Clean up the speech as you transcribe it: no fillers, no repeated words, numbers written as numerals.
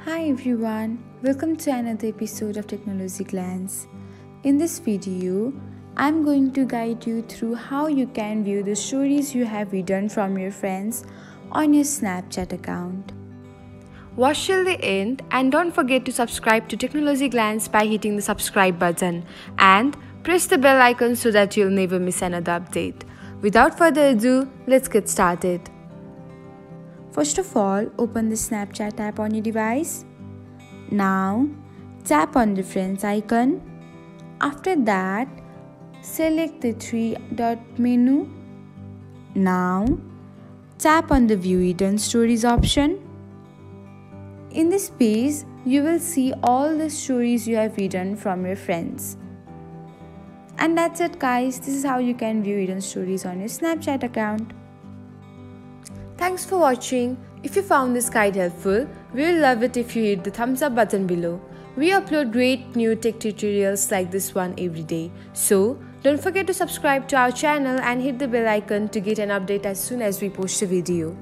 Hi everyone, welcome to another episode of Technologyglance. In this video, I'm going to guide you through how you can view the stories you have written from your friends on your Snapchat account. Watch till the end and don't forget to subscribe to Technologyglance by hitting the subscribe button and press the bell icon so that you'll never miss another update. Without further ado, let's get started. First of all, open the Snapchat app on your device. Now, tap on the friends icon. After that, select the three-dot menu. Now, tap on the View Hidden Stories option. In this page, you will see all the stories you have written from your friends. And that's it guys, this is how you can view hidden stories on your Snapchat account. Thanks for watching. If you found this guide helpful, we will love it if you hit the thumbs up button below. We upload great new tech tutorials like this one every day. So, don't forget to subscribe to our channel and hit the bell icon to get an update as soon as we post a video.